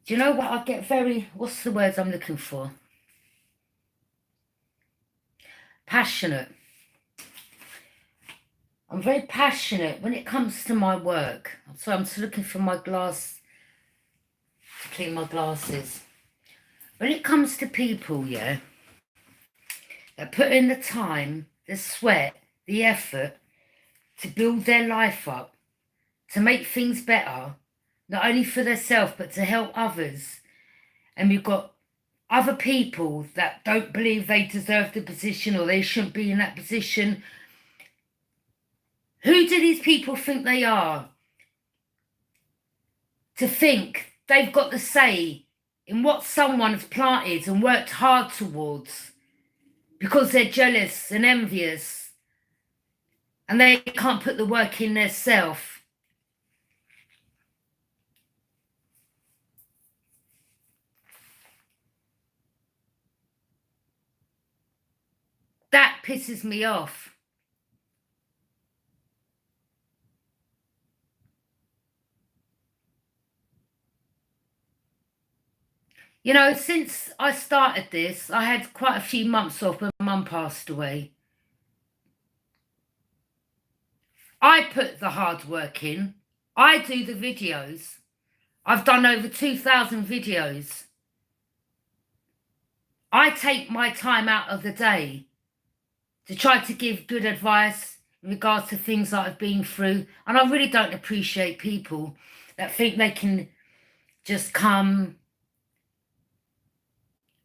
Do you know what? I get very, what's the words I'm looking for? Passionate. I'm very passionate when it comes to my work. So I'm just looking for my glass to clean my glasses. When it comes to people, yeah, that put in the time, the sweat, the effort to build their life up, to make things better, not only for themselves, but to help others. And we've got other people that don't believe they deserve the position or they shouldn't be in that position. Who do these people think they are? To think they've got the say in what someone has planted and worked hard towards because they're jealous and envious and they can't put the work in themselves. That pisses me off. You know, since I started this, I had quite a few months off when Mum passed away. I put the hard work in. I do the videos. I've done over 2,000 videos. I take my time out of the day to try to give good advice in regards to things that I've been through. And I really don't appreciate people that think they can just come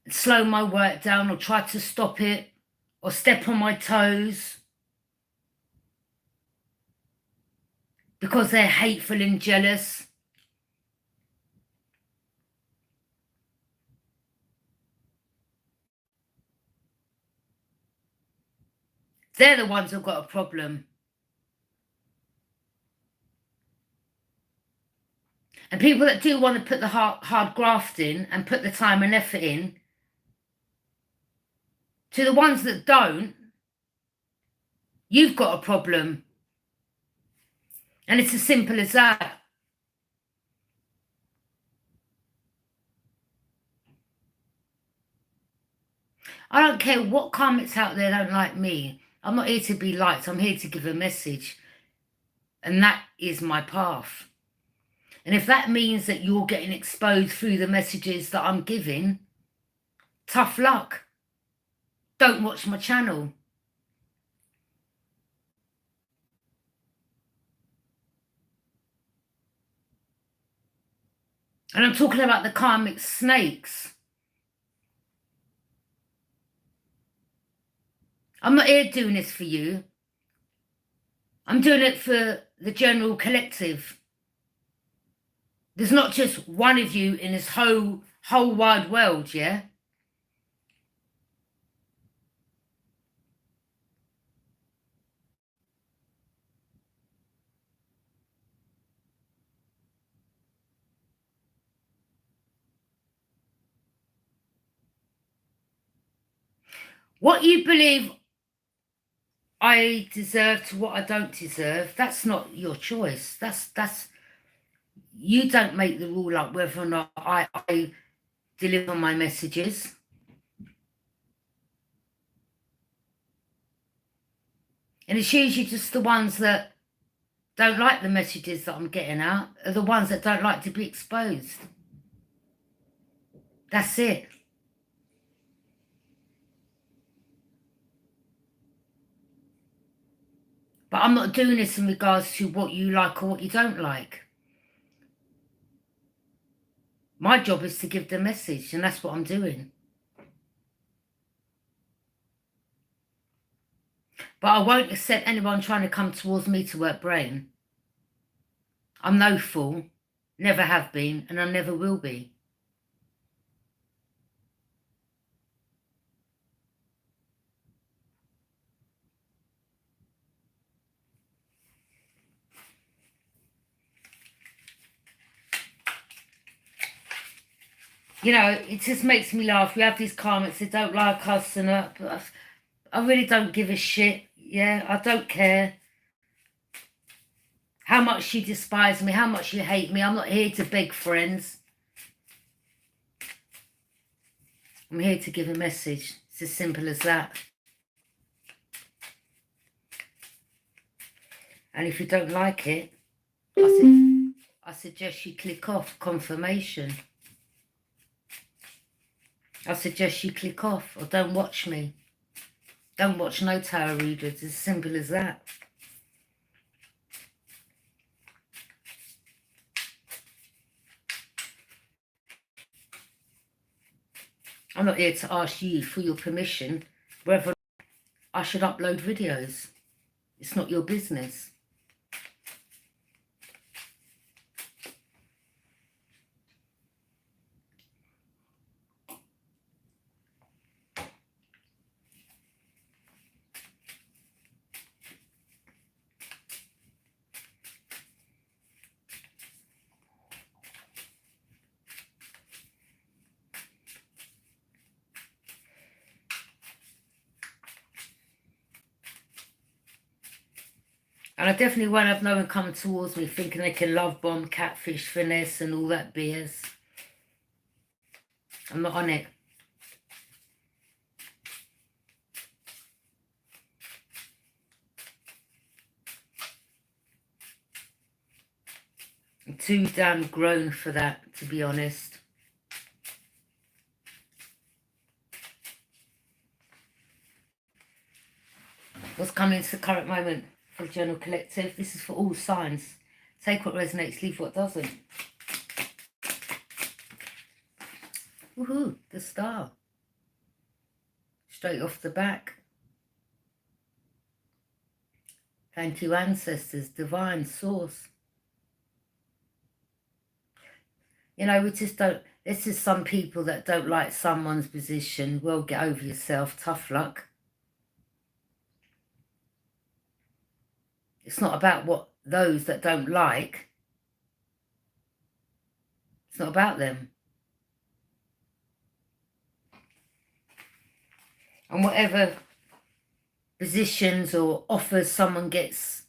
slow my work down or try to stop it or step on my toes because they're hateful and jealous. They're the ones who've got a problem. And people that do want to put the hard graft in and put the time and effort in, to the ones that don't, you've got a problem. And it's as simple as that. I don't care what comments out there don't like me. I'm not here to be liked. I'm here to give a message. And that is my path. And if that means that you're getting exposed through the messages that I'm giving, tough luck. Don't watch my channel. And I'm talking about the karmic snakes. I'm not here doing this for you. I'm doing it for the general collective. There's not just one of you in this whole wide world, yeah? What you believe I deserve to what I don't deserve, that's not your choice. That's you don't make the rule up whether or not I deliver my messages. And it's usually just the ones that don't like the messages that I'm getting out are the ones that don't like to be exposed. That's it. But I'm not doing this in regards to what you like or what you don't like. My job is to give the message, and that's what I'm doing. But I won't accept anyone trying to come towards me to work brain. I'm no fool, never have been, and I never will be. You know, it just makes me laugh. We have these comments that don't like us and I really don't give a shit. Yeah, I don't care how much you despise me, how much you hate me. I'm not here to beg friends. I'm here to give a message. It's as simple as that. And if you don't like it, I suggest you click off confirmation. I suggest you click off or don't watch me. Don't watch no tarot readers. It's as simple as that. I'm not here to ask you for your permission whether I should upload videos. It's not your business. And I definitely won't have no one come towards me thinking they can love bomb, catfish, finesse and all that BS. I'm not on it. I'm too damn grown for that, to be honest. What's coming to the current moment for the General Collective? This is for all signs. Take what resonates, leave what doesn't. Woohoo, the star. Straight off the back. Thank you, ancestors, divine source. You know, we just don't, this is some people that don't like someone's position. Well, get over yourself, tough luck. It's not about what those that don't like. It's not about them. And whatever positions or offers someone gets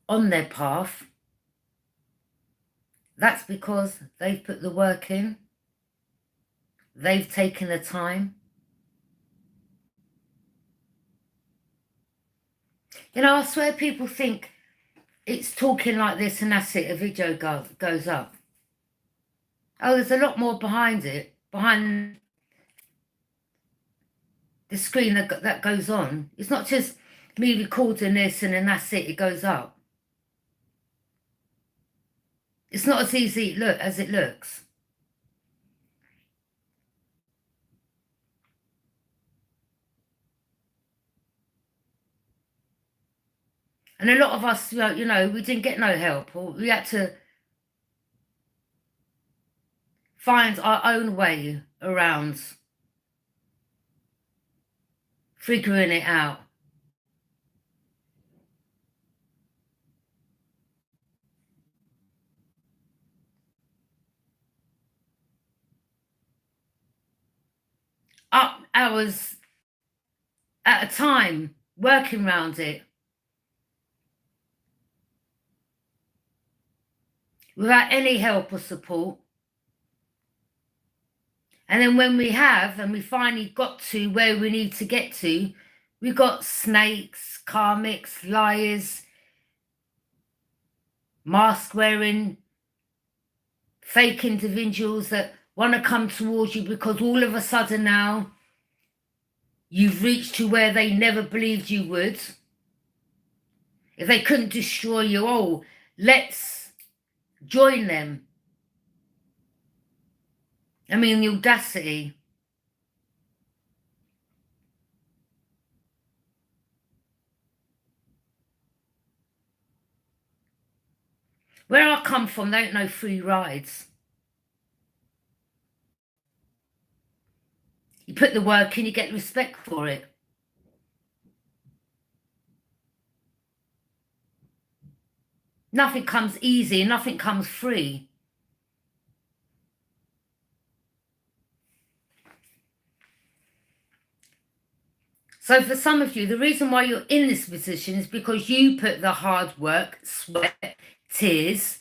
on their path, that's because they've put the work in. They've taken the time. You know, I swear people think it's talking like this and that's it, a video goes up. Oh, there's a lot more behind it, behind the screen that goes on. It's not just me recording this and then that's it, it goes up. It's not as easy as it looks. And a lot of us, you know, we didn't get no help, or we had to find our own way around figuring it out. Up hours at a time, working around it. Without any help or support. And then when we have, and we finally got to where we need to get to, we got snakes, karmics, liars, mask-wearing, fake individuals that want to come towards you because all of a sudden now you've reached to where they never believed you would. If they couldn't destroy you, oh, let's join them. I mean, the audacity. Where I come from, they don't know free rides. You put the work in, you get respect for it. Nothing comes easy, nothing comes free. So for some of you, the reason why you're in this position is because you put the hard work, sweat, tears,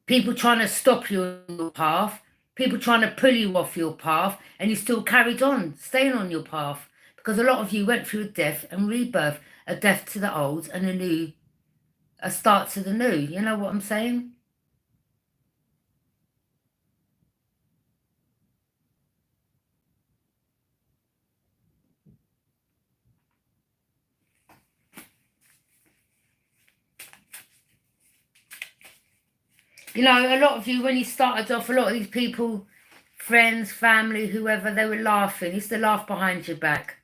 people trying to stop you on your path, People trying to pull you off your path, and you still carried on, staying on your path. Because a lot of you went through a death and rebirth, a death to the old and a start to the new. You know what I'm saying? You know, a lot of you, when you started off, a lot of these people, friends, family, whoever, they were laughing. Used to laugh behind your back.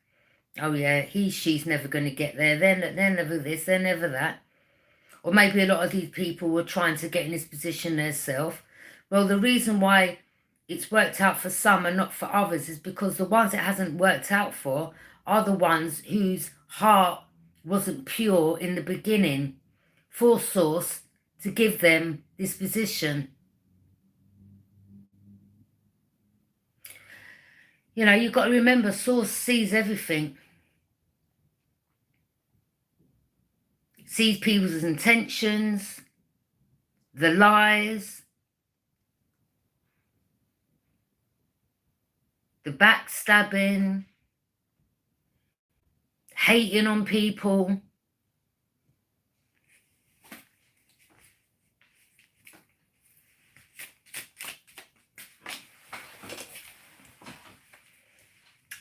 Oh yeah, she's never going to get there. They're never this, they're never that. Or maybe a lot of these people were trying to get in this position themselves. Well, the reason why it's worked out for some and not for others is because the ones it hasn't worked out for are the ones whose heart wasn't pure in the beginning for Source to give them this position. You know, you've got to remember, Source sees everything. Sees people's intentions, the lies, the backstabbing, hating on people.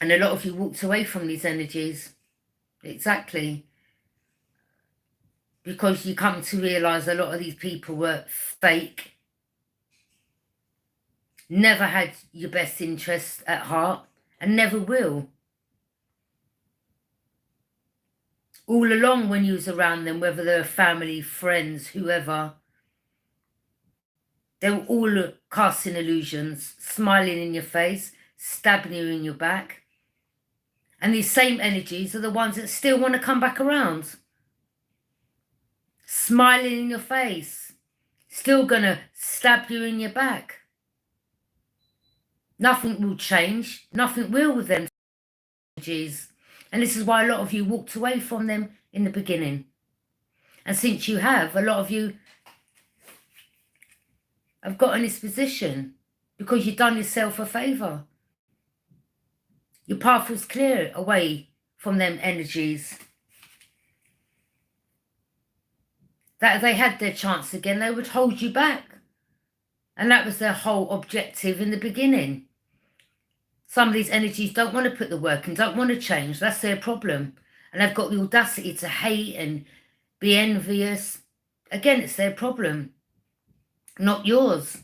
And a lot of you walked away from these energies. Exactly. Because you come to realise a lot of these people were fake. Never had your best interests at heart. And never will. All along when you was around them, whether they were family, friends, whoever, they were all casting illusions, smiling in your face, stabbing you in your back. And these same energies are the ones that still want to come back around. Smiling in your face. Still going to stab you in your back. Nothing will change. Nothing will with them energies. And this is why a lot of you walked away from them in the beginning. And since you have, a lot of you have got in this position because you've done yourself a favour. Your path was clear away from them energies. That if they had their chance again, they would hold you back. And that was their whole objective in the beginning. Some of these energies don't want to put the work in, don't want to change. That's their problem. And they've got the audacity to hate and be envious. Again, it's their problem, not yours.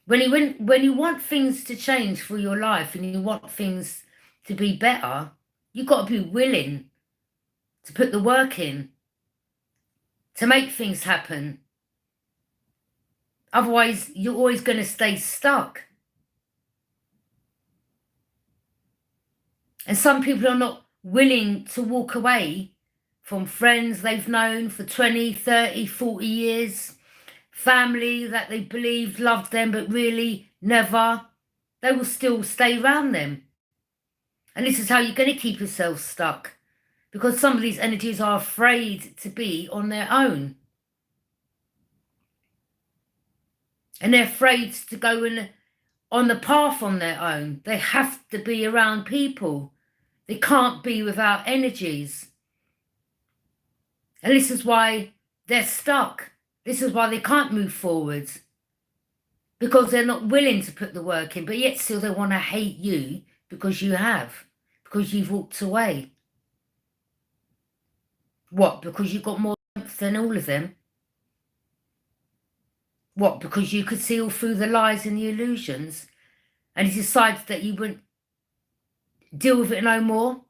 When you want things to change for your life and you want things to be better, you've got to be willing to put the work in to make things happen. Otherwise, you're always going to stay stuck. And some people are not willing to walk away from friends they've known for 20, 30, 40 years. Family that they believed loved them, but really never. They will still stay around them. And this is how you're going to keep yourself stuck. Because some of these energies are afraid to be on their own. And they're afraid to go on the path on their own. They have to be around people. They can't be without energies. And this is why they're stuck. This is why they can't move forwards. Because they're not willing to put the work in, but yet still they want to hate you because you have. Because you've walked away. What? Because you've got more strength than all of them? What? Because you could see all through the lies and the illusions? And you decided that you wouldn't deal with it no more?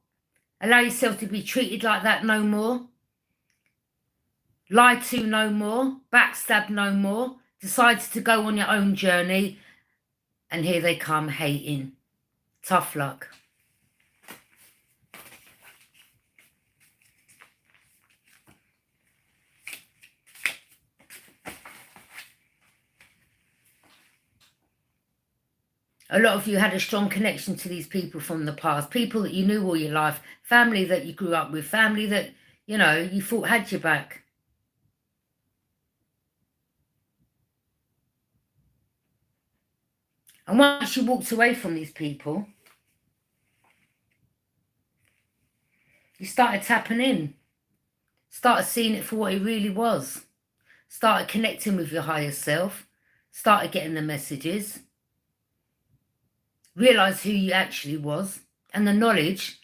Allow yourself to be treated like that no more? Lied to no more, backstabbed no more, decided to go on your own journey, and here they come hating. Tough luck. A lot of you had a strong connection to these people from the past, people that you knew all your life, family that you grew up with, family that, you know, you thought had your back. And once you walked away from these people, you started tapping in, started seeing it for what it really was, started connecting with your higher self, started getting the messages, realised who you actually was, and the knowledge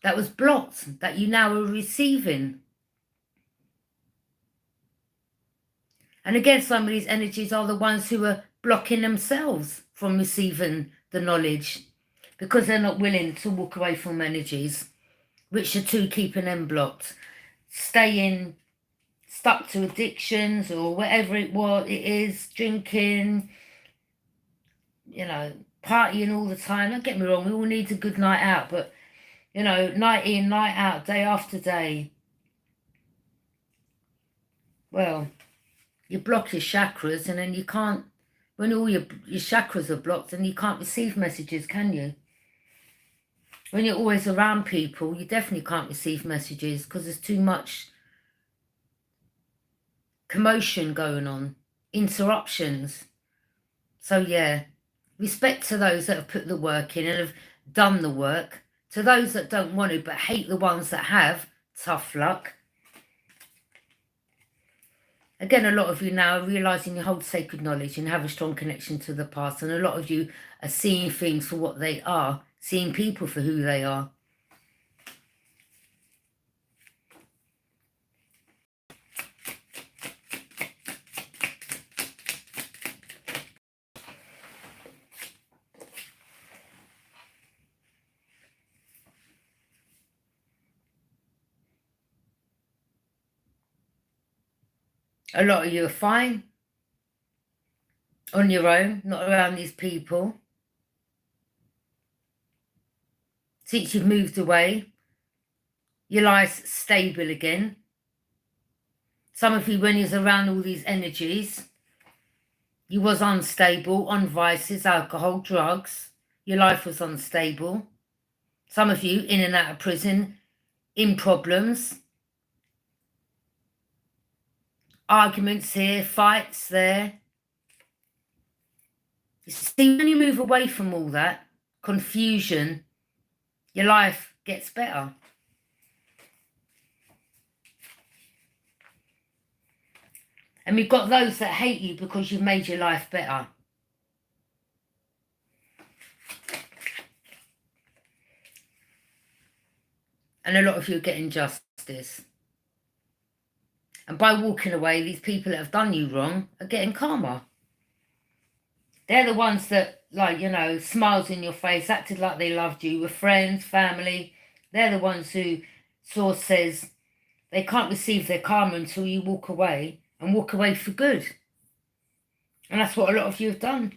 that was blocked, that you now are receiving. And again, some of these energies are the ones who are blocking themselves from receiving the knowledge because they're not willing to walk away from energies, which are two keeping them blocked. Staying stuck to addictions or whatever it is, drinking, you know, partying all the time. Don't get me wrong, we all need a good night out, but, you know, night in, night out, day after day. Well, you block your chakras and then you can't, when all your chakras are blocked, then you can't receive messages, can you? When you're always around people, you definitely can't receive messages because there's too much commotion going on, interruptions. So yeah, respect to those that have put the work in and have done the work. To those that don't want to but hate the ones that have, tough luck. Again, a lot of you now are realising you hold sacred knowledge and have a strong connection to the past. And a lot of you are seeing things for what they are, seeing people for who they are. A lot of you are fine on your own, not around these people. Since you've moved away, your life's stable again. Some of you, when you was around all these energies, you was unstable, on vices, alcohol, drugs. Your life was unstable. Some of you in and out of prison, in problems. Arguments here, fights there. You see, when you move away from all that confusion, your life gets better. And we've got those that hate you because you've made your life better. And a lot of you are getting justice. And by walking away, these people that have done you wrong are getting karma. They're the ones that, like, you know, smiles in your face, acted like they loved you, were friends, family. They're the ones who, Source says, they can't receive their karma until you walk away, and walk away for good. And that's what a lot of you have done.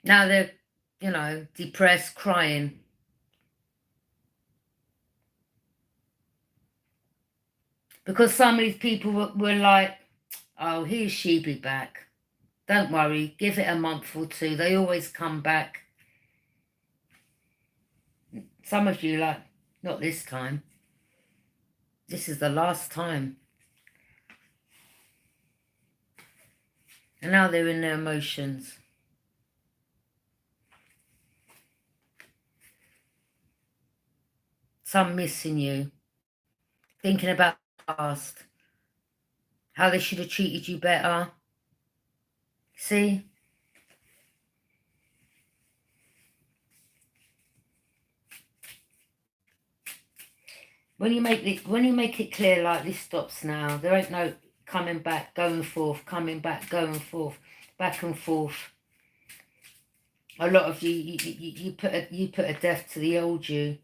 Now they're, you know, depressed, crying. Because some of these people were like, oh, here she be back. Don't worry, give it a month or two. They always come back. Some of you like, not this time. This is the last time. And now they're in their emotions. Some missing you. Thinking about the past. How they should have treated you better. See? When you make it clear like this stops now, there ain't no coming back, going forth, coming back, going forth, back and forth. A lot of you put a death to the old you.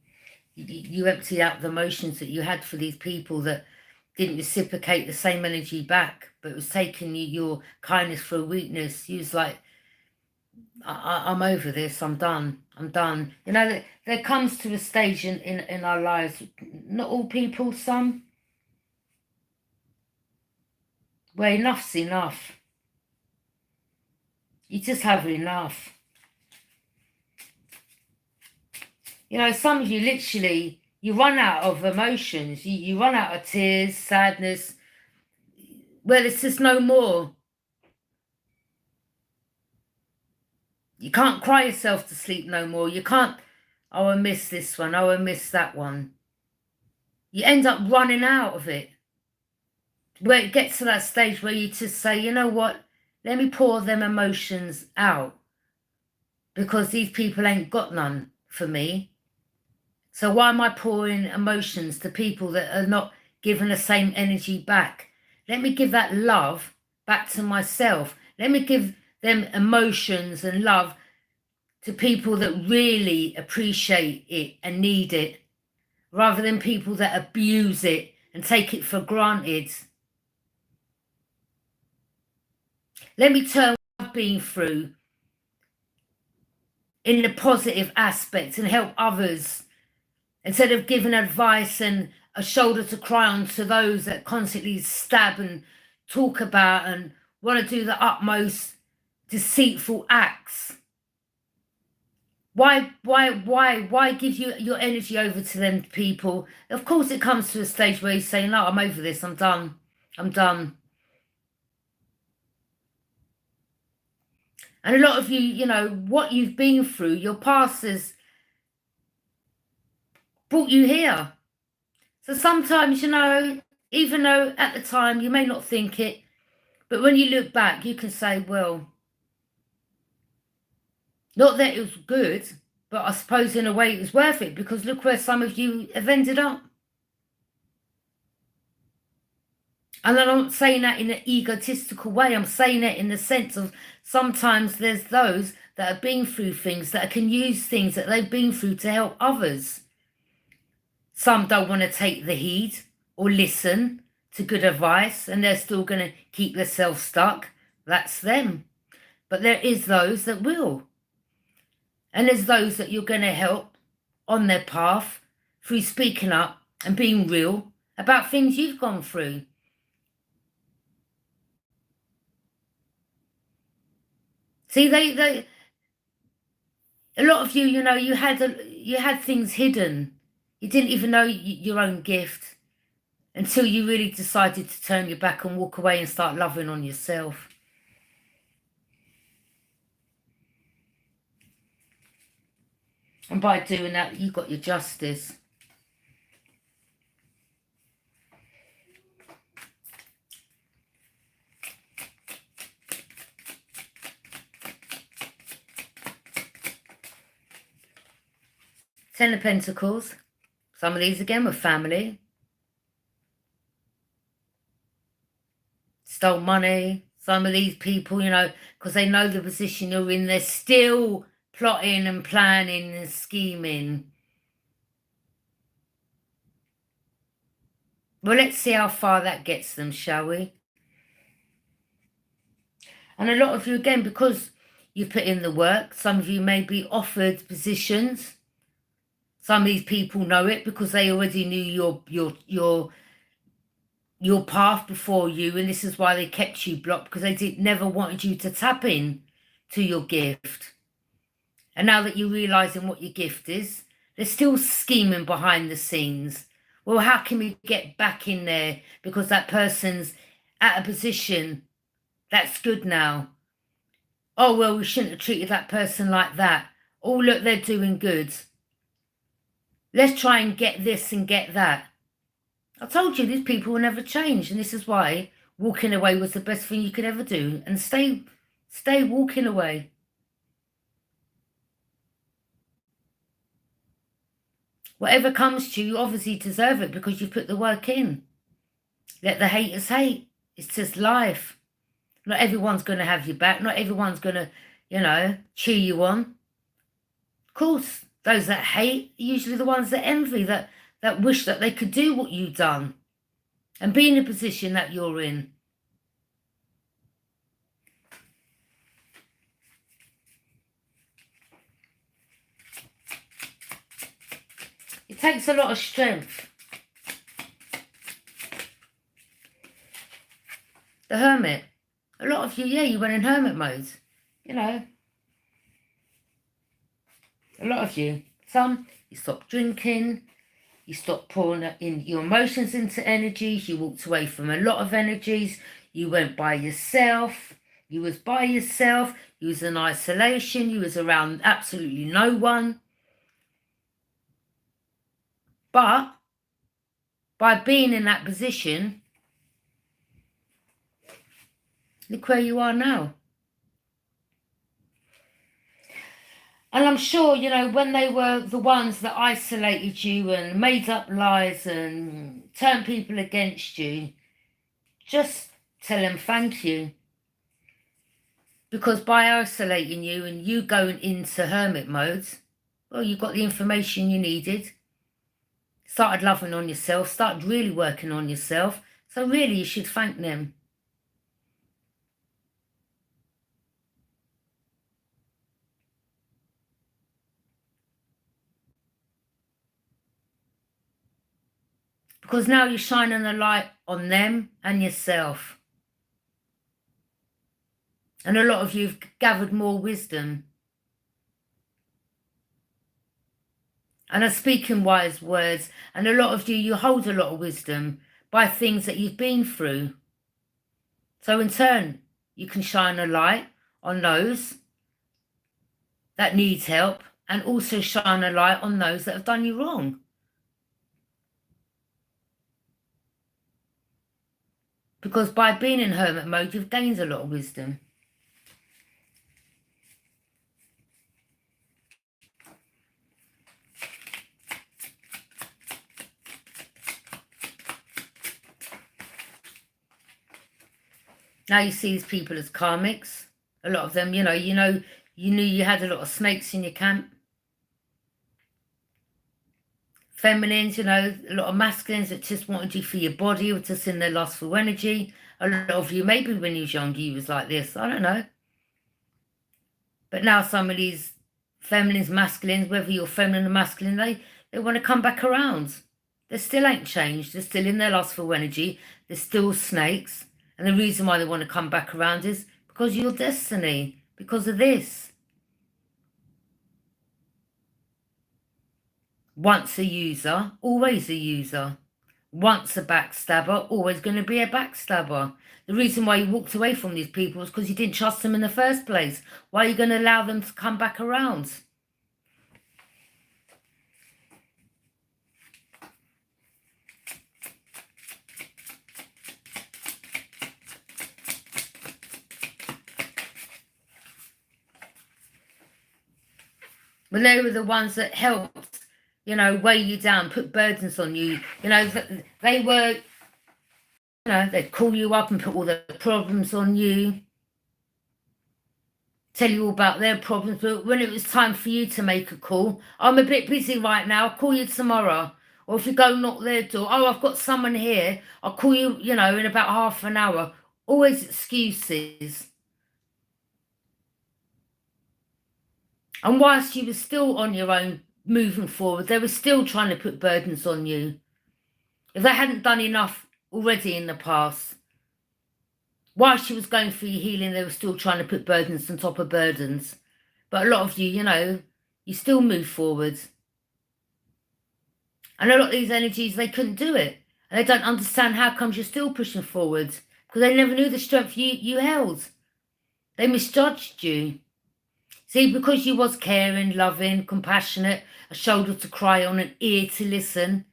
You empty out the emotions that you had for these people that didn't reciprocate the same energy back, but it was taking you your kindness for a weakness. You was like, I'm over this, I'm done. You know, there comes to a stage in our lives, not all people, some, where enough's enough. You just have enough. You know, some of you literally, you run out of emotions. You run out of tears, sadness. Well, it's just no more. You can't cry yourself to sleep no more. You can't, oh, I miss this one. Oh, I miss that one. You end up running out of it. Where it gets to that stage where you just say, you know what? Let me pour them emotions out. Because these people ain't got none for me. So why am I pouring emotions to people that are not giving the same energy back? Let me give that love back to myself. Let me give them emotions and love to people that really appreciate it and need it, rather than people that abuse it and take it for granted. Let me turn what I've been through in the positive aspects and help others, instead of giving advice and a shoulder to cry on to those that constantly stab and talk about and want to do the utmost deceitful acts. Why give your energy over to them people? Of course it comes to a stage where you're saying, no, I'm over this, I'm done. I'm done. And a lot of you, you know, what you've been through, your past has brought you here. So sometimes, you know, even though at the time you may not think it, but when you look back, you can say, well, not that it was good, but I suppose in a way it was worth it, because look where some of you have ended up. And I'm not saying that in an egotistical way. I'm saying it in the sense of sometimes there's those that have been through things that can use things that they've been through to help others. Some don't want to take the heed or listen to good advice, and they're still going to keep themselves stuck. That's them. But there is those that will. And there's those that you're going to help on their path through speaking up and being real about things you've gone through. See, a lot of you, you know, you had things hidden. You didn't even know your own gift until you really decided to turn your back and walk away and start loving on yourself. And by doing that, you got your justice. Ten of Pentacles. Some of these again were family. Stole money. Some of these people, you know, because they know the position you're in, they're still plotting and planning and scheming. Well, let's see how far that gets them, shall we? And a lot of you, again, because you put in the work, some of you may be offered positions. Some of these people know it because they already knew your path before you, and this is why they kept you blocked, because they never wanted you to tap in to your gift. And now that you're realising what your gift is, they're still scheming behind the scenes. Well, how can we get back in there because that person's at a position that's good now? Oh, well, we shouldn't have treated that person like that. Oh, look, they're doing good. Let's try and get this and get that. I told you these people will never change, and this is why walking away was the best thing you could ever do. And stay walking away. Whatever comes to you, you obviously deserve it because you put the work in. Let the haters hate. It's just life. Not everyone's going to have your back. Not everyone's going to, you know, cheer you on. Of course, those that hate are usually the ones that envy, that wish that they could do what you've done and be in the position that you're in. It takes a lot of strength. The Hermit. A lot of you, yeah, you went in hermit mode. You know. A lot of you. some, you stopped drinking, you stopped pouring in your emotions into energies, you walked away from a lot of energies, you went by yourself, you was by yourself, you was in isolation, you was around absolutely no one. But by being in that position, look where you are now. And I'm sure, you know, when they were the ones that isolated you and made up lies and turned people against you, just tell them thank you. Because by isolating you and you going into hermit mode, well, you got the information you needed. Started loving on yourself, started really working on yourself. So really, you should thank them. Because now you're shining a light on them and yourself. And a lot of you have gathered more wisdom. And are speaking wise words. And a lot of you hold a lot of wisdom by things that you've been through. So in turn, you can shine a light on those that need help and also shine a light on those that have done you wrong. Because by being in hermit mode, you've gained a lot of wisdom. Now you see these people as karmics. A lot of them, you knew you had a lot of snakes in your camp. Feminines, a lot of masculines that just wanted you for your body or just in their lustful energy. A lot of you, maybe when you was younger, you was like this. I don't know. But now some of these feminines, masculines, whether you're feminine or masculine, they want to come back around. They still ain't changed. They're still in their lustful energy. They're still snakes. And the reason why they want to come back around is because of your destiny. Because of this. Once a user, always a user. Once a backstabber, always going to be a backstabber. The reason why you walked away from these people is because you didn't trust them in the first place. Why are you going to allow them to come back around? When they were the ones that helped, weigh you down, put burdens on you, they were, they'd call you up and put all the problems on you, tell you all about their problems. But when it was time for you to make a call, I'm a bit busy right now, I'll call you tomorrow. Or if you go knock their door, oh, I've got someone here, I'll call you, in about half an hour. Always excuses. And whilst you were still on your own, moving forward, they were still trying to put burdens on you. If they hadn't done enough already in the past, whilst you was going through your healing, they were still trying to put burdens on top of burdens. But a lot of you, you still move forward. And a lot of these energies, they couldn't do it. And they don't understand how comes you're still pushing forward. Because they never knew the strength you held. They misjudged you. See, because you was caring, loving, compassionate, a shoulder to cry on, an ear to listen,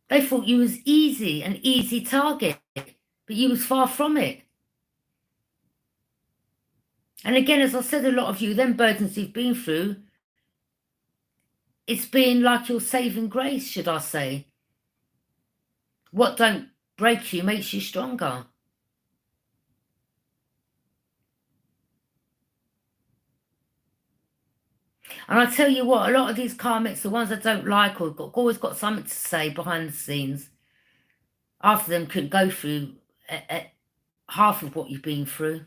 they thought you was easy, an easy target, but you was far from it. And again, as I said, a lot of you, them burdens you've been through, it's been like your saving grace, should I say. What don't break you makes you stronger. And I tell you what, a lot of these karmics, the ones I don't like or always got something to say behind the scenes, half of them couldn't go through half of what you've been through.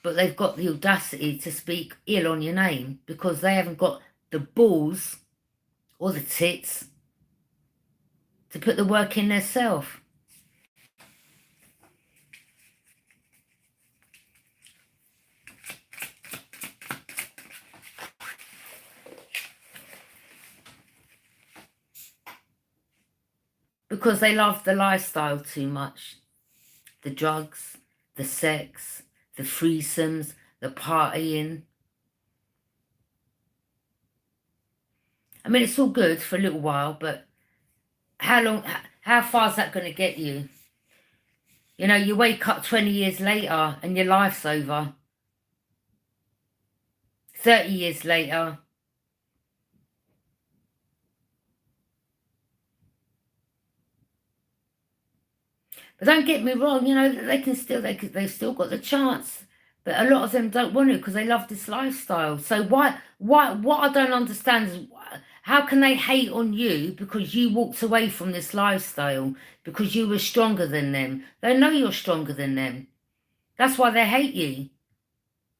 But they've got the audacity to speak ill on your name because they haven't got the balls or the tits to put the work in themselves. Because they love the lifestyle too much. The drugs, the sex, the threesomes, the partying. I mean, it's all good for a little while, but how far is that going to get you? You know, you wake up 20 years later and your life's over. 30 years later. But don't get me wrong, you know, they've still got the chance. But a lot of them don't want to because they love this lifestyle. So what I don't understand is how can they hate on you because you walked away from this lifestyle because you were stronger than them? They know you're stronger than them. That's why they hate you.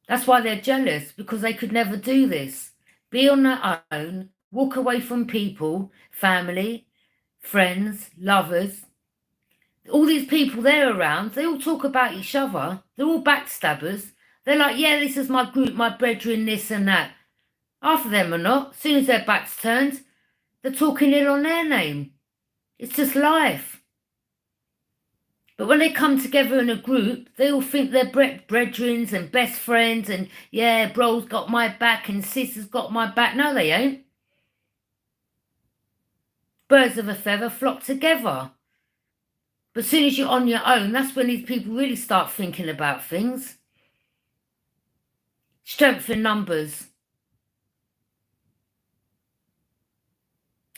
That's why they're jealous, because they could never do this. Be on their own, walk away from people, family, friends, lovers. All these people they're around, they all talk about each other. They're all backstabbers. They're like, yeah, this is my group, my brethren, this and that. Half of them are not. As soon as their back's turned, they're talking ill on their name. It's just life. But when they come together in a group, they all think they're brethrens and best friends and, yeah, bro's got my back and sis has got my back. No, they ain't. Birds of a feather flock together. But as soon as you're on your own, that's when these people really start thinking about things. Strength in numbers.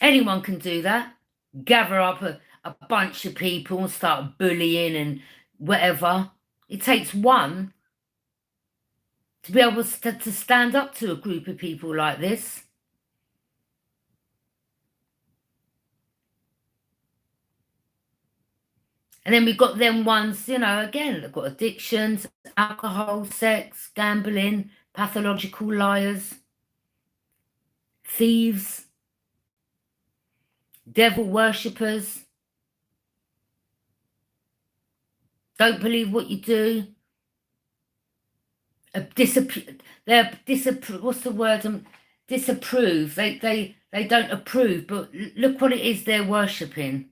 Anyone can do that. Gather up a bunch of people and start bullying and whatever. It takes one to be able to stand up to a group of people like this. And then we've got them ones, you know, again, they've got addictions, alcohol, sex, gambling, pathological liars, thieves, devil worshippers, don't believe what you do, what's the word? Disapprove. They don't approve, but look what it is they're worshipping.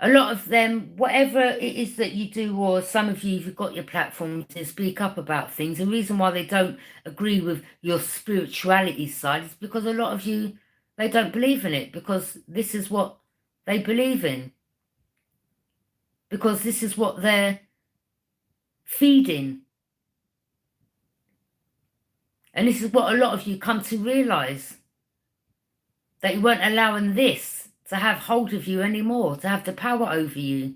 A lot of them, whatever it is that you do, or some of you, you've got your platform to speak up about things. The reason why they don't agree with your spirituality side is because a lot of you, they don't believe in it, because this is what they believe in. Because this is what they're feeding. And this is what a lot of you come to realise. That you weren't allowing this to have hold of you anymore, to have the power over you.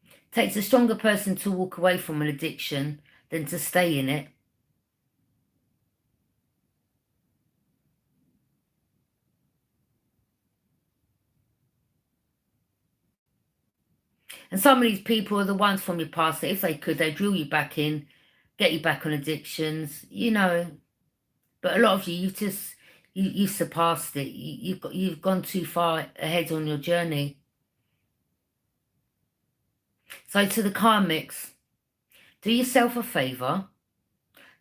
It takes a stronger person to walk away from an addiction than to stay in it. And some of these people are the ones from your past that if they could, they'd drill you back in, get you back on addictions, you know. But a lot of you, you've surpassed it. You've gone too far ahead on your journey. So to the karmics, do yourself a favour.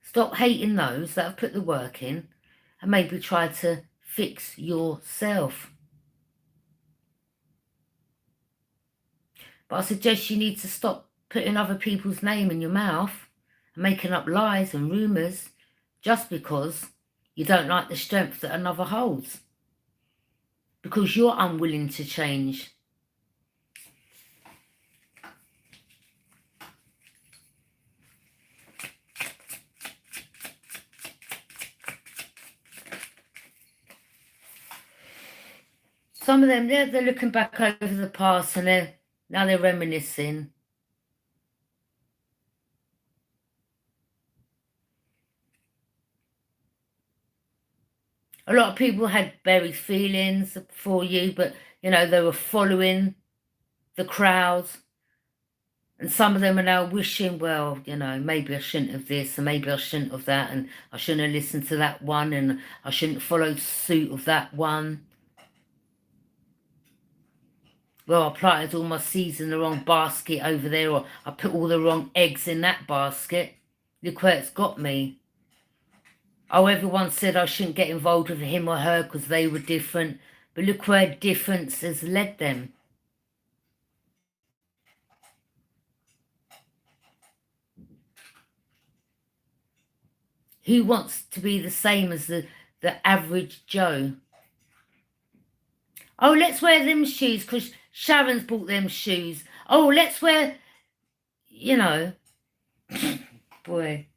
Stop hating those that have put the work in and maybe try to fix yourself. But I suggest you need to stop putting other people's name in your mouth and making up lies and rumours just because you don't like the strength that another holds. Because you're unwilling to change. Some of them, they're looking back over the past and now they're reminiscing. A lot of people had buried feelings for you, but, you know, they were following the crowds. And some of them are now wishing, well, you know, maybe I shouldn't have this and maybe I shouldn't have that and I shouldn't have listened to that one and I shouldn't follow suit of that one. Well, I planted all my seeds in the wrong basket over there, or I put all the wrong eggs in that basket. Look where it's got me. Oh, everyone said I shouldn't get involved with him or her because they were different. But look where difference has led them. Who wants to be the same as the average Joe? Oh, let's wear them shoes because Sharon's bought them shoes. Oh, let's wear, you know, boy.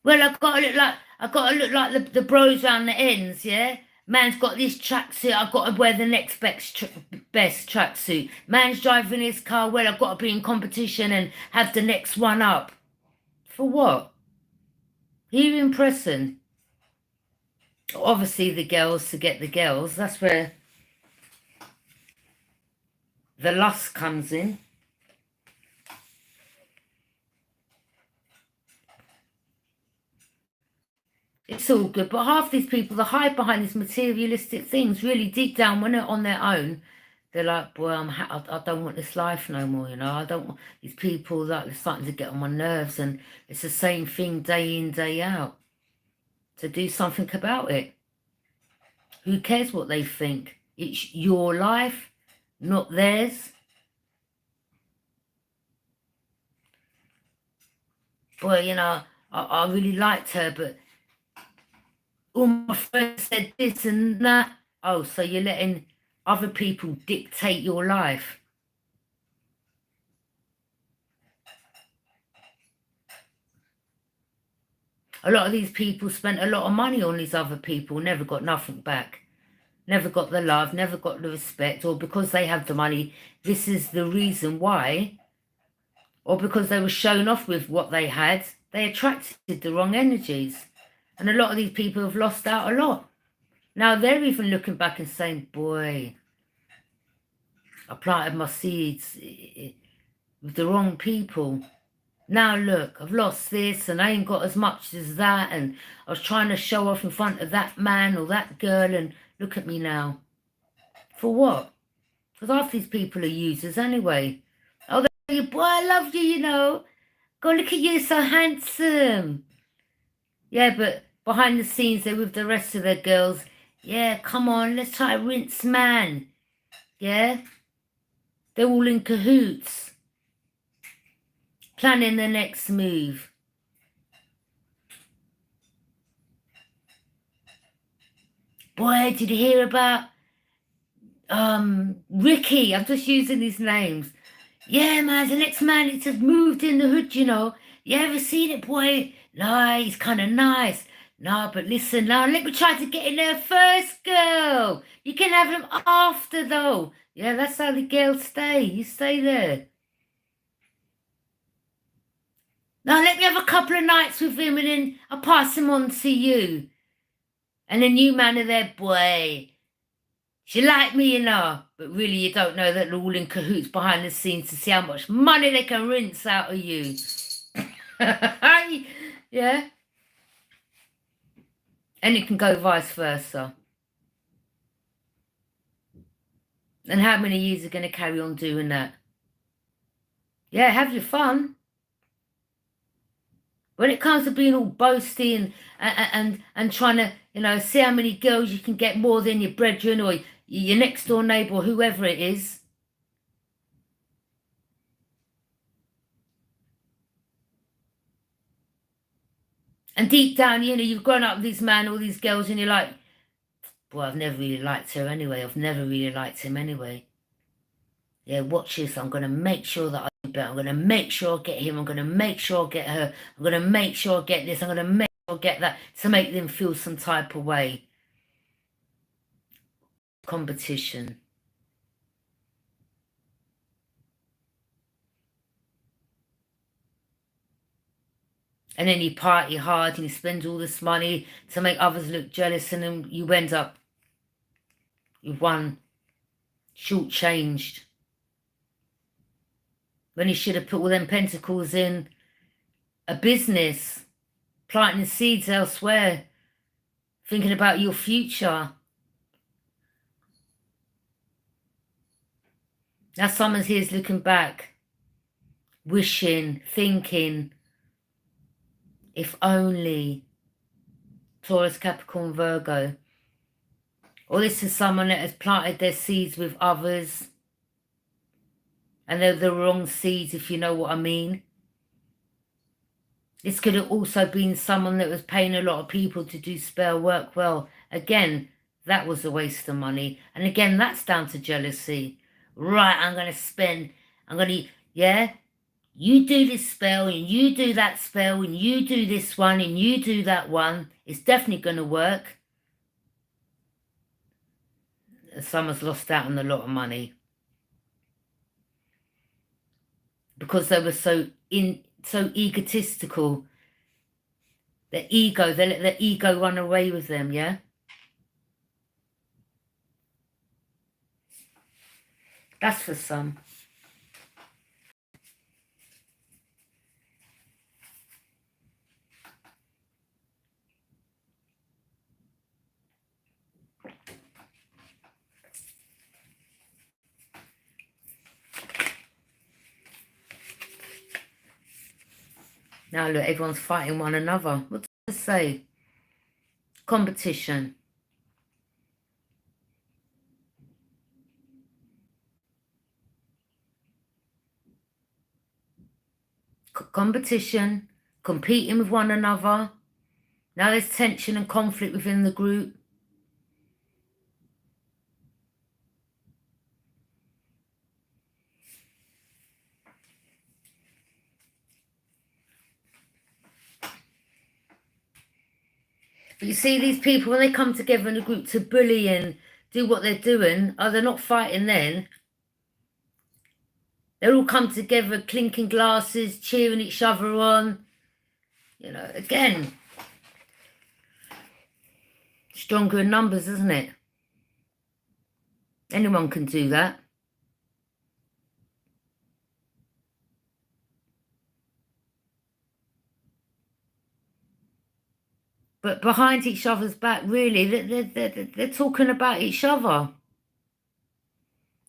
Well, I've got to look like the bros round the ends, yeah. Man's got this tracksuit. I've got to wear the next best tracksuit. Man's driving his car. Well, I've got to be in competition and have the next one up. For what? Who are you impressing? Obviously, the girls to get the girls. That's where the lust comes in. It's all good, but half these people, they hide behind these materialistic things. Really, deep down, when they're on their own, they're like, "Boy, I don't want this life no more. You know, I don't want these people that are starting to get on my nerves." And it's the same thing day in, day out. To do something about it. Who cares what they think? It's your life, not theirs. Boy, you know, I really liked her, but all my friends said this and that. Oh, so you're letting other people dictate your life. A lot of these people spent a lot of money on these other people, never got nothing back. Never got the love, never got the respect, or because they have the money, this is the reason why, or because they were shown off with what they had, they attracted the wrong energies. And a lot of these people have lost out a lot. Now they're even looking back and saying, boy, I planted my seeds with the wrong people. Now look, I've lost this and I ain't got as much as that, and I was trying to show off in front of that man or that girl, and look at me now. For what? Because half these people are users anyway. Oh, you, boy, I love you, you know. Go look at you, so handsome. Yeah, but behind the scenes, they're with the rest of their girls. Yeah, come on, let's try a rinse man. Yeah? They're all in cahoots. Planning the next move. Boy, did you hear about Ricky? I'm just using these names. Yeah, man, the next man, he just moved in the hood, you know. You ever seen it, boy? No, he's kind of nice. No, but listen, now let me try to get in there first, girl. You can have him after, though. Yeah, that's how the girls stay. You stay there. Now let me have a couple of nights with him and then I'll pass him on to you. And then you man are there, boy. She like me, you know, but really you don't know that they're all in cahoots behind the scenes to see how much money they can rinse out of you. Yeah? And it can go vice versa. And how many years are going to carry on doing that? Yeah, have your fun. When it comes to being all boasty and trying to, you know, see how many girls you can get more than your brethren or your next door neighbour or whoever it is. And deep down, you know, you've grown up with these men, all these girls, and you're like, well, I've never really liked her anyway. I've never really liked him anyway. Yeah, watch this. I'm going to make sure that I do better. I'm going to make sure I get him. I'm going to make sure I get her. I'm going to make sure I get this. I'm going to make sure I get that to make them feel some type of way. Competition. And then you party hard and you spend all this money to make others look jealous, and then you end up with one shortchanged. When you should have put all them pentacles in a business, planting seeds elsewhere, thinking about your future. Now someone's here's looking back, wishing, thinking, If only. Taurus, Capricorn, Virgo. Or this is someone that has planted their seeds with others. And they're the wrong seeds, if you know what I mean. This could have also been someone that was paying a lot of people to do spell work. Well, again, that was a waste of money. And again, that's down to jealousy. Right, I'm going to, yeah? You do this spell, and you do that spell, and you do this one, and you do that one. It's definitely going to work. Someone's lost out on a lot of money. Because they were so egotistical. Their ego, they let their ego run away with them, yeah? That's for some. Now look, everyone's fighting one another. What does it say? Competition. Competition. Competing with one another. Now there's tension and conflict within the group. But you see, these people, when they come together in a group to bully and do what they're doing, they're not fighting then. They'll all come together, clinking glasses, cheering each other on. You know, again, stronger in numbers, isn't it? Anyone can do that. But behind each other's back, really, they're talking about each other.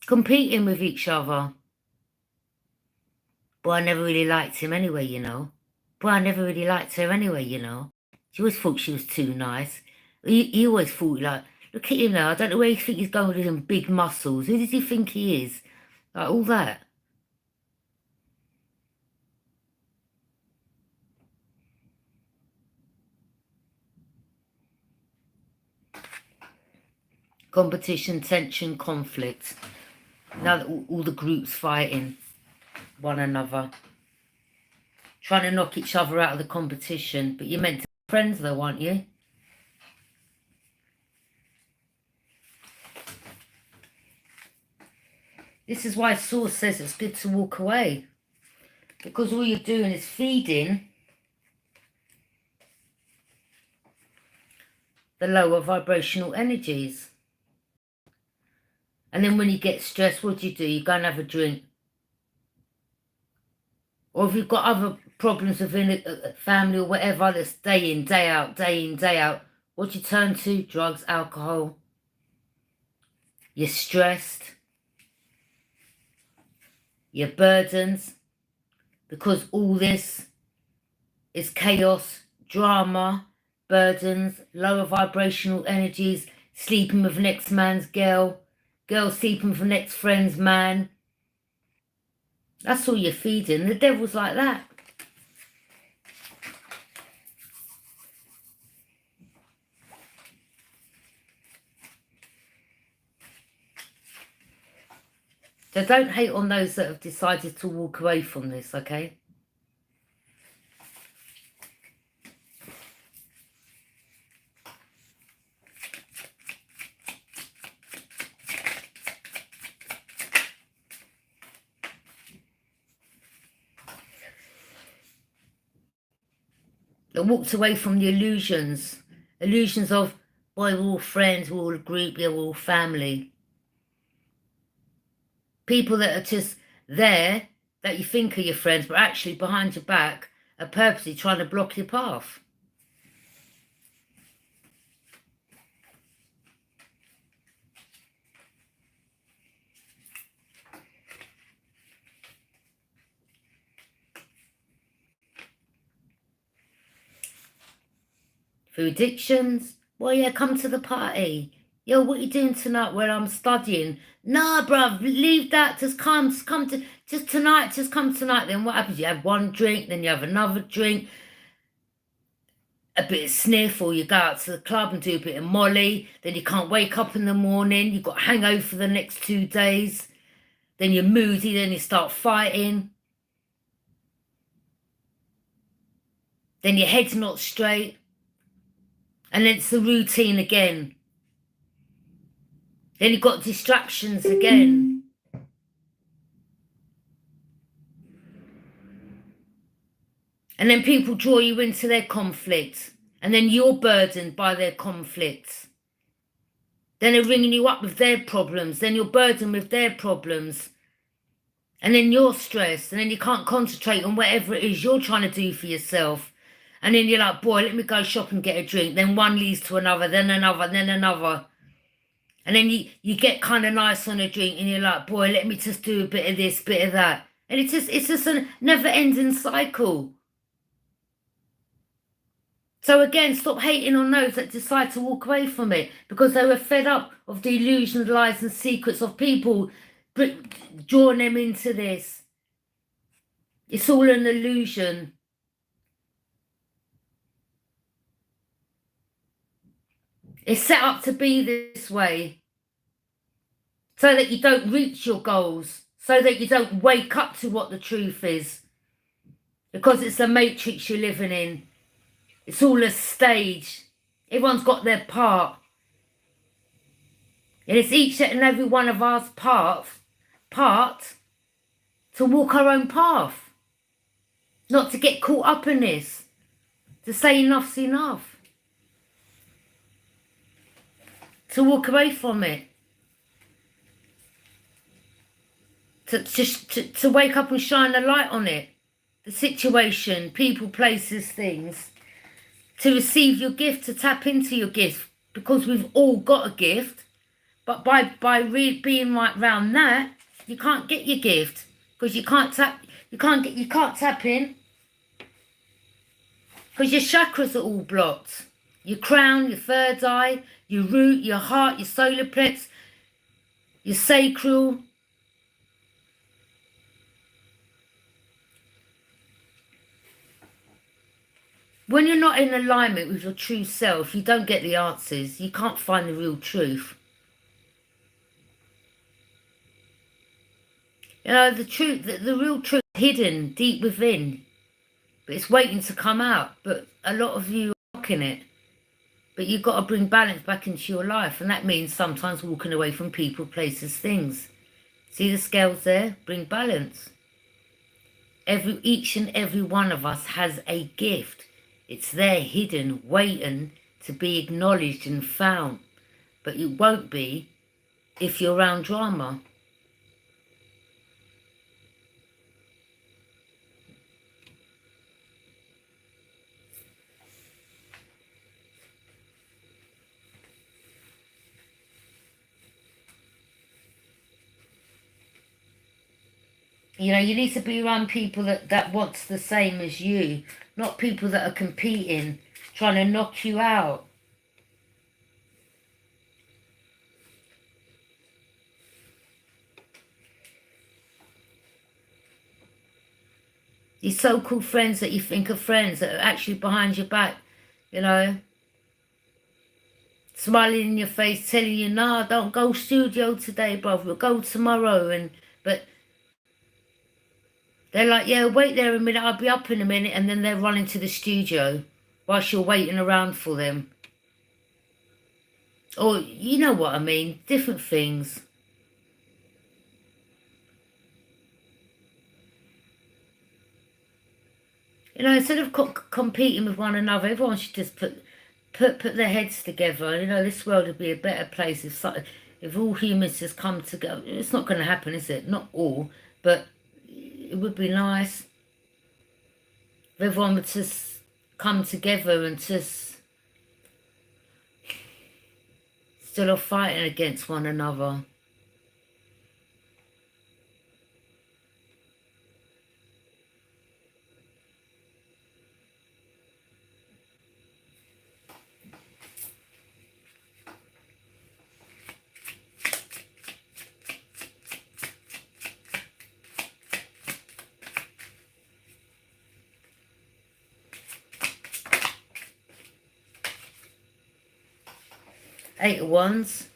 Competing with each other. Boy, I never really liked him anyway, you know. Boy, I never really liked her anyway, you know. She always thought she was too nice. He always thought, like, look at him now. I don't know where you think he's going with them big muscles. Who does he think he is? Like, all that. Competition, tension, conflict. Now that all the groups fighting one another. Trying to knock each other out of the competition. But you're meant to be friends though, aren't you? This is why Source says it's good to walk away. Because all you're doing is feeding the lower vibrational energies. And then when you get stressed, what do? You go and have a drink. Or if you've got other problems within a family or whatever, that's day in, day out, day in, day out, what do you turn to? Drugs, alcohol. You're stressed. You're burdened. Because all this is chaos, drama, burdens, lower vibrational energies, sleeping with next man's girl, girl sleeping with next friend's man. That's all you're feeding. The devil's like that. So don't hate on those that have decided to walk away from this, okay? They walked away from the illusions. Illusions of, boy, we're all friends, we're all a group, yeah, we're all family. People that are just there, that you think are your friends, but actually behind your back are purposely trying to block your path. through addictions. Well, yeah, come to the party. Yo, what you doing tonight? Well, I'm studying. Nah, bruv, leave that. Just come just tonight. Just come tonight. Then what happens? You have one drink, then you have another drink, a bit of sniff, or you go out to the club and do a bit of molly. Then you can't wake up in the morning. You've got a hangover for the next 2 days. Then you're moody. Then you start fighting. Then your head's not straight. And then it's the routine again. Then you've got distractions again. And then people draw you into their conflict. And then you're burdened by their conflicts. Then they're ringing you up with their problems. Then you're burdened with their problems. And then you're stressed. And then you can't concentrate on whatever it is you're trying to do for yourself. And then you're like, boy, let me go shop and get a drink. Then one leads to another, then another, then another. And then you get kind of nice on a drink and you're like, boy, let me just do a bit of this, bit of that. And it's just a never-ending cycle. So again, stop hating on those that decide to walk away from it because they were fed up of the illusions, lies and secrets of people drawing them into this. It's all an illusion. It's set up to be this way so that you don't reach your goals, so that you don't wake up to what the truth is, because it's the matrix you're living in. It's all a stage. Everyone's got their part. And it's each and every one of us part to walk our own path, not to get caught up in this, to say enough's enough. To walk away from it. To wake up and shine a light on it. The situation, people, places, things. To receive your gift, to tap into your gift. Because we've all got a gift. But by being right round that, you can't get your gift. Because you can't tap in. Because your chakras are all blocked. Your crown, your third eye, your root, your heart, your solar plex, your sacral. When you're not in alignment with your true self, you don't get the answers. You can't find the real truth. You know, the truth, the real truth is hidden deep within. But it's waiting to come out. But a lot of you are blocking it. But you've got to bring balance back into your life. And that means sometimes walking away from people, places, things. See the scales there? Bring balance. Each and every one of us has a gift. It's there hidden, waiting to be acknowledged and found. But it won't be if you're around drama. You know, you need to be around people that wants the same as you, not people that are competing, trying to knock you out. These so-called friends that you think are friends that are actually behind your back, you know, smiling in your face, telling you, nah, don't go studio today, bruv, we'll go tomorrow. But they're like, yeah, wait there a minute, I'll be up in a minute. And then they're running to the studio whilst you're waiting around for them. Or, you know what I mean, different things. You know, instead of competing with one another, everyone should just put their heads together. You know, this world would be a better place if all humans just come together. It's not going to happen, is it? Not all, but it would be nice if everyone would just come together and just still are fighting against one another. Eight of Wands.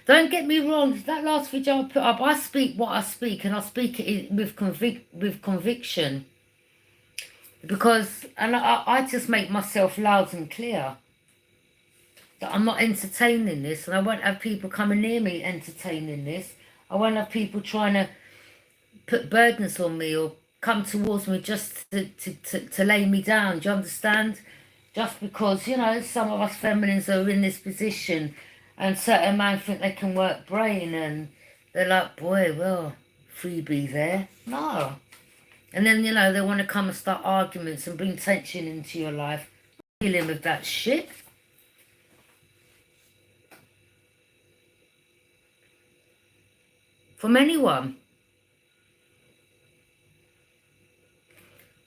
Don't get me wrong, that last video I put up, I speak what I speak, and I speak it with conviction. Because, and I just make myself loud and clear that I'm not entertaining this, and I won't have people coming near me entertaining this. I won't have people trying to put burdens on me or come towards me just to lay me down. Do you understand? Just because, you know, some of us feminines are in this position, and certain men think they can work brain, and they're like, boy, well, freebie there. No. And then, you know, they want to come and start arguments and bring tension into your life. I'm dealing with that shit. From anyone.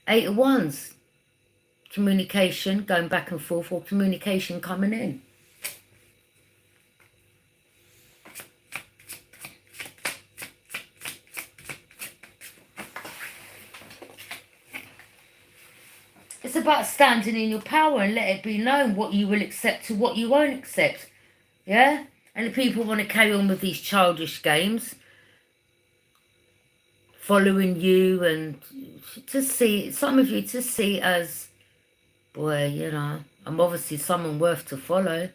Eight of Wands. Communication going back and forth, or communication coming in. It's about standing in your power and let it be known what you will accept and what you won't accept. Yeah? And if people want to carry on with these childish games, following you, and to see, some of you to see as, boy, you know, I'm obviously someone worth to follow.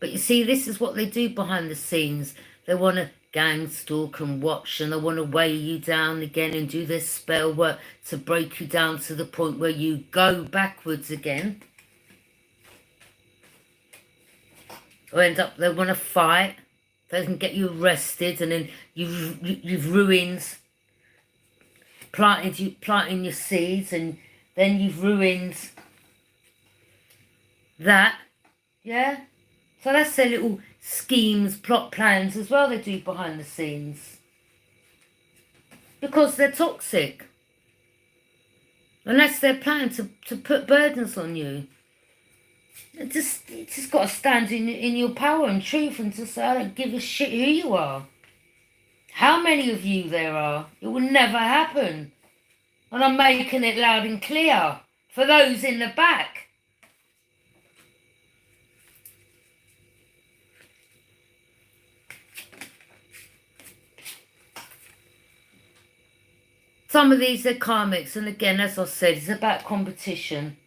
But you see, this is what they do behind the scenes. They want to gang stalk and watch, and they want to weigh you down again and do their spell work to break you down to the point where you go backwards again. Or end up, they want to fight. They can get you arrested, and then you've ruined planting your seeds, and then you've ruined that. Yeah? So that's their little schemes, plot plans as well they do behind the scenes. Because they're toxic. And that's their plan, to put burdens on you. You just got to stand in your power and truth, and to say, I don't give a shit who you are. How many of you there are? It will never happen. And I'm making it loud and clear for those in the back. Some of these are karmics, and again, as I said, it's about competition.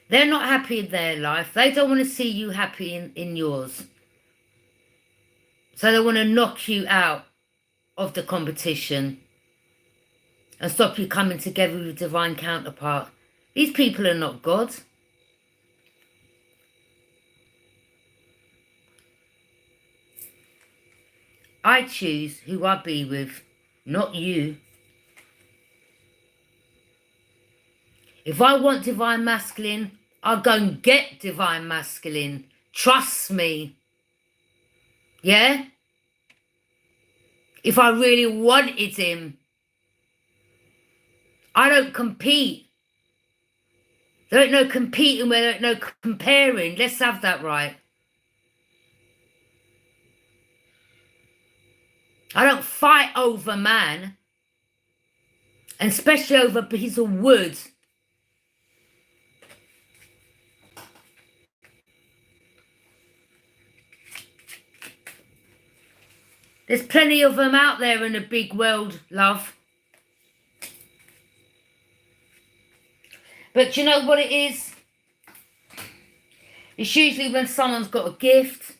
They're not happy in their life. They don't want to see you happy in yours. So they want to knock you out of the competition and stop you coming together with a divine counterpart. These people are not God. I choose who I be with, not you. If I want divine masculine, I'll go and get divine masculine. Trust me. Yeah? If I really wanted him. I don't compete. There ain't no competing where there ain't no comparing. Let's have that right. I don't fight over man. And especially over a piece of wood. There's plenty of them out there in the big world, love. But you know what it is? It's usually when someone's got a gift.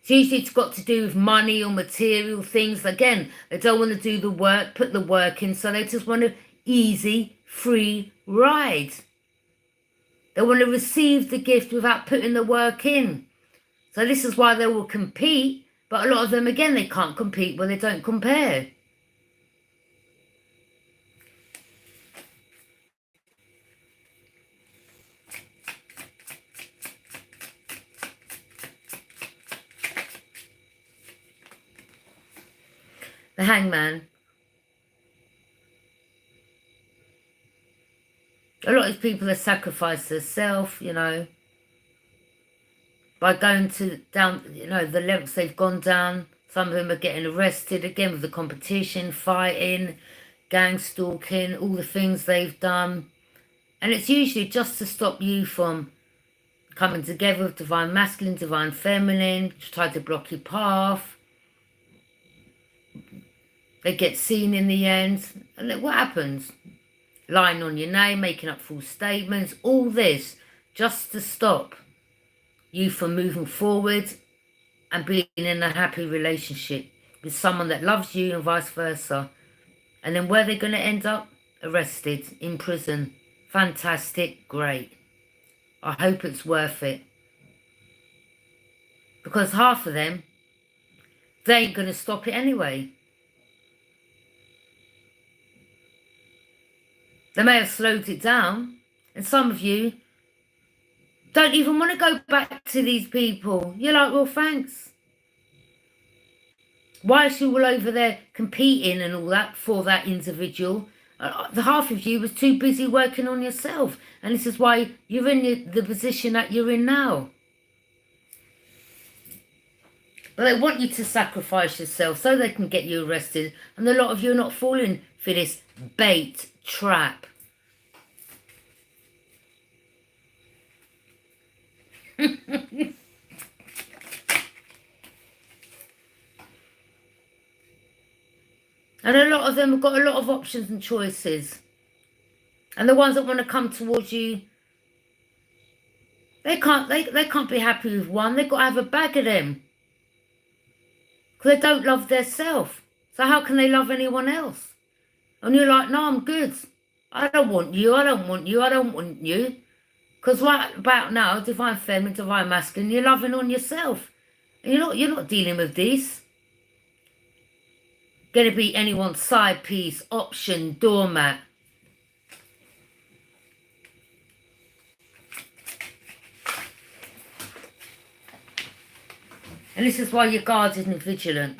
It's usually got to do with money or material things. Again, they don't want to do the work, put the work in, so they just want an easy, free ride. They want to receive the gift without putting the work in. So this is why they will compete. But a lot of them, again, they can't compete when they don't compare. The Hangman. A lot of people have sacrificed themselves, you know. by going to down, the lengths they've gone down. Some of them are getting arrested again with the competition, fighting, gang stalking, all the things they've done. And it's usually just to stop you from coming together with divine masculine, divine feminine, to try to block your path. They get seen in the end. And then what happens? Lying on your name, making up false statements, all this just to stop you from moving forward and being in a happy relationship with someone that loves you and vice versa. And then where they're going to end up? Arrested, in prison. Fantastic, great. I hope it's worth it. Because half of them, they ain't going to stop it anyway. They may have slowed it down. And some of you don't even want to go back to these people. You're like, well, thanks. Why is she all over there competing and all that for that individual? The half of you was too busy working on yourself. And this is why you're in the position that you're in now. But they want you to sacrifice yourself so they can get you arrested. And a lot of you are not falling for this bait trap. And a lot of them have got a lot of options and choices. And the ones that want to come towards you, they can't be happy with one. They've got to have a bag of them. Because they don't love their self. So how can they love anyone else? And you're like, no, I'm good. I don't want you. I don't want you. I don't want you. Because right about now, divine feminine, divine masculine, you're loving on yourself. And you're not dealing with this. Going to be anyone's side piece, option, doormat. And this is why you're guarded and vigilant.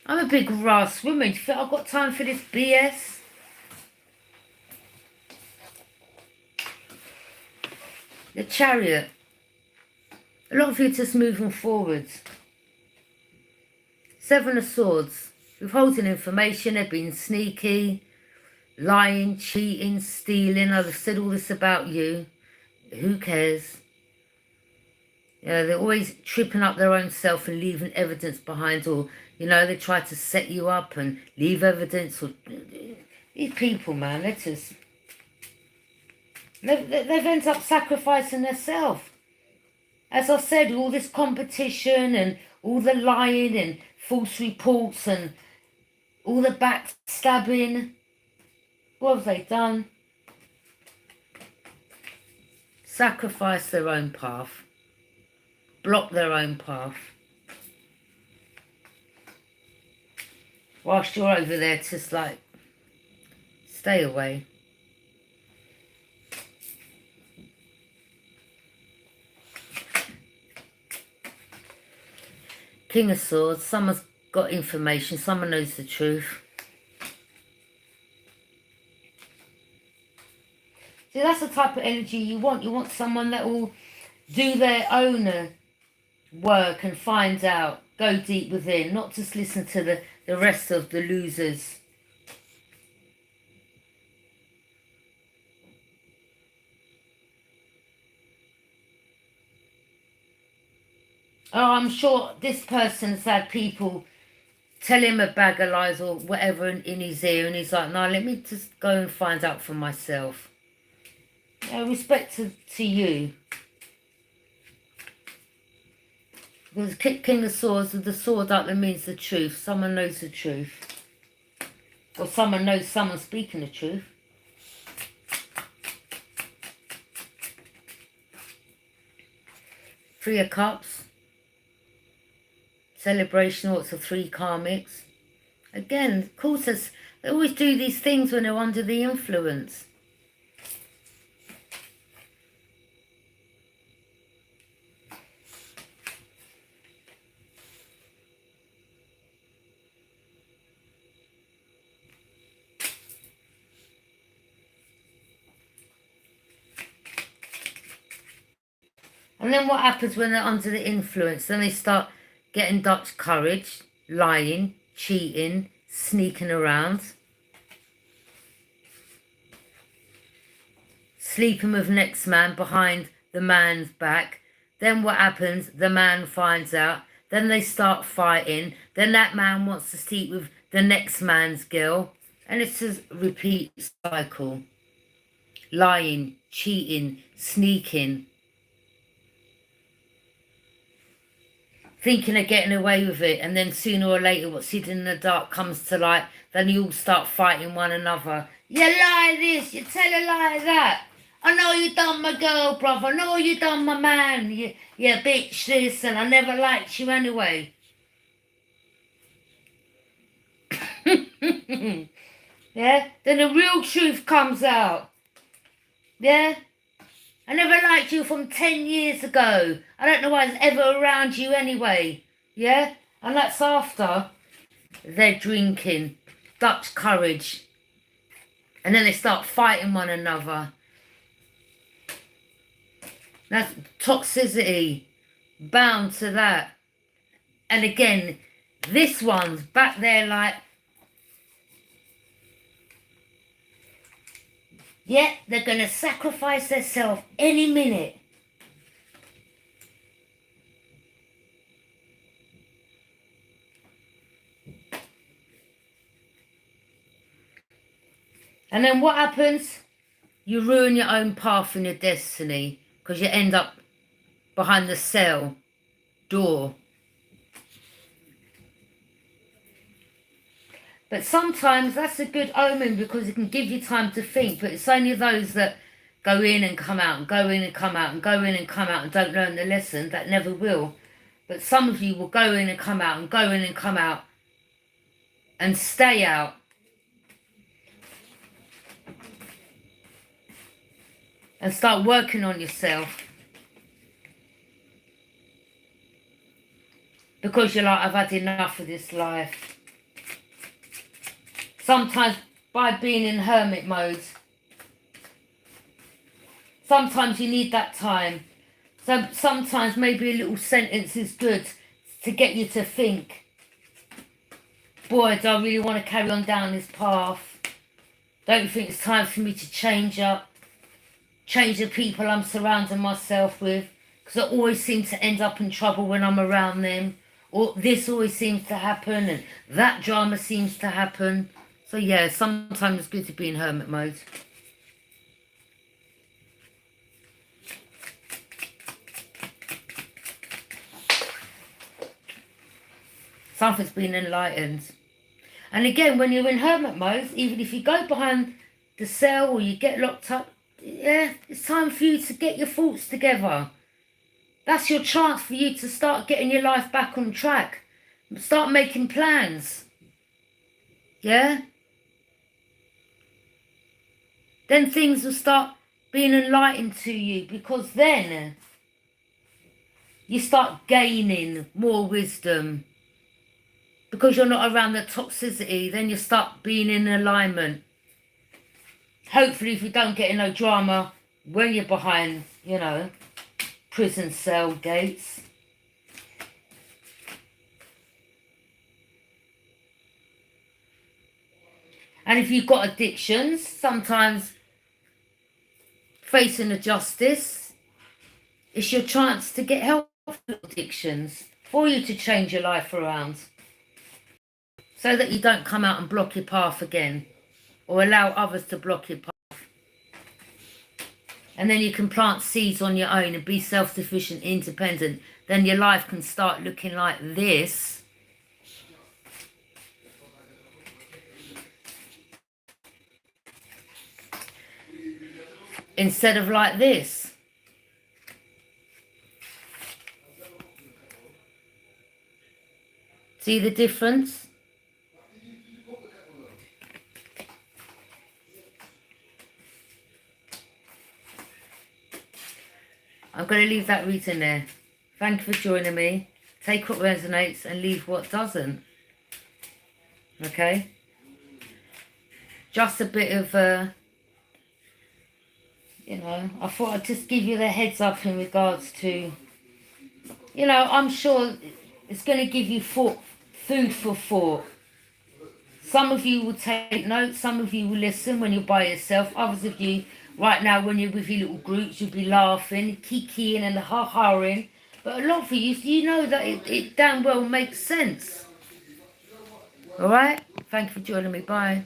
I'm a big grass woman. Do you think I've got time for this BS? The Chariot. A lot of you are just moving forwards. Seven of Swords. Withholding information. They've been sneaky. Lying, cheating, stealing. I've said all this about you. Who cares? They're always tripping up their own self and leaving evidence behind, or they try to set you up and leave evidence. Or these people, man, they've ended up sacrificing themselves. As I said, all this competition and all the lying and false reports and all the backstabbing. What have they done? Sacrifice their own path. Block their own path. Whilst you're over there, just like, stay away. King of Swords. Someone's got information. Someone knows the truth. See, that's the type of energy you want. You want someone that will do their own work and find out, go deep within, not just listen to the rest of the losers. Oh, I'm sure this person's had people tell him a bag of lies or whatever in his ear, and he's like, no, let me just go and find out for myself. Respect to you. Because King of Swords, with the sword up, that means the truth. Someone knows the truth. Or someone knows someone's speaking the truth. Three of Cups. Celebration, what's the three karmics? Again, of course, they always do these things when they're under the influence. And then what happens when they're under the influence? Then they start getting Dutch courage, lying, cheating, sneaking around, sleeping with next man behind the man's back. Then what happens? The man finds out. Then they start fighting. Then that man wants to sleep with the next man's girl. And it's a repeat cycle. Lying, cheating, sneaking. Thinking of getting away with it. And then sooner or later what's hidden in the dark comes to light. Then you all start fighting one another. You lie this, you tell a lie that. I know you done my girl, bruv. I know you done my man. You bitch this, and I never liked you anyway. Yeah? Then the real truth comes out. Yeah? I never liked you from 10 years ago. I don't know why I was ever around you anyway. Yeah? And that's after they're drinking. Dutch courage. And then they start fighting one another. That's toxicity, bound to that. And again, this one's back there like, yeah, they're going to sacrifice themselves any minute. And then what happens? You ruin your own path and your destiny. Because you end up behind the cell door. But sometimes that's a good omen because it can give you time to think. But it's only those that go in and come out and go in and come out and go in and come out and don't learn the lesson that never will. But some of you will go in and come out and go in and come out and stay out. And start working on yourself. Because you're like, I've had enough of this life. Sometimes by being in hermit mode. Sometimes you need that time. So sometimes maybe a little sentence is good to get you to think. Boy, do I really want to carry on down this path. Don't you think it's time for me to change up? Change the people I'm surrounding myself with, because I always seem to end up in trouble when I'm around them, or this always seems to happen and that drama seems to happen. So yeah, sometimes it's good to be in hermit mode. Something's been enlightened. And again, when you're in hermit mode, even if you go behind the cell or you get locked up, yeah, it's time for you to get your thoughts together. That's your chance for you to start getting your life back on track. Start making plans. Yeah? Then things will start being enlightened to you, because then you start gaining more wisdom. Because you're not around the toxicity, then you start being in alignment. Hopefully, if you don't get in no drama when you're behind, you know, prison cell gates. And if you've got addictions, sometimes facing the justice, it's your chance to get help with addictions for you to change your life around. So that you don't come out and block your path again. Or allow others to block your path. And then you can plant seeds on your own and be self-sufficient, independent. Then your life can start looking like this. Instead of like this. See the difference? I'm going to leave that reading there. Thank you for joining me. Take what resonates and leave what doesn't. Okay? Just a bit of You know, I thought I'd just give you the heads up in regards to, you know, I'm sure it's going to give you food for thought. Some of you will take notes, some of you will listen when you're by yourself. Others of you, right now, when you're with your little groups, you'll be laughing, kikiing and ha-haing. But a lot of you know that it damn well makes sense. All right? Thank you for joining me. Bye.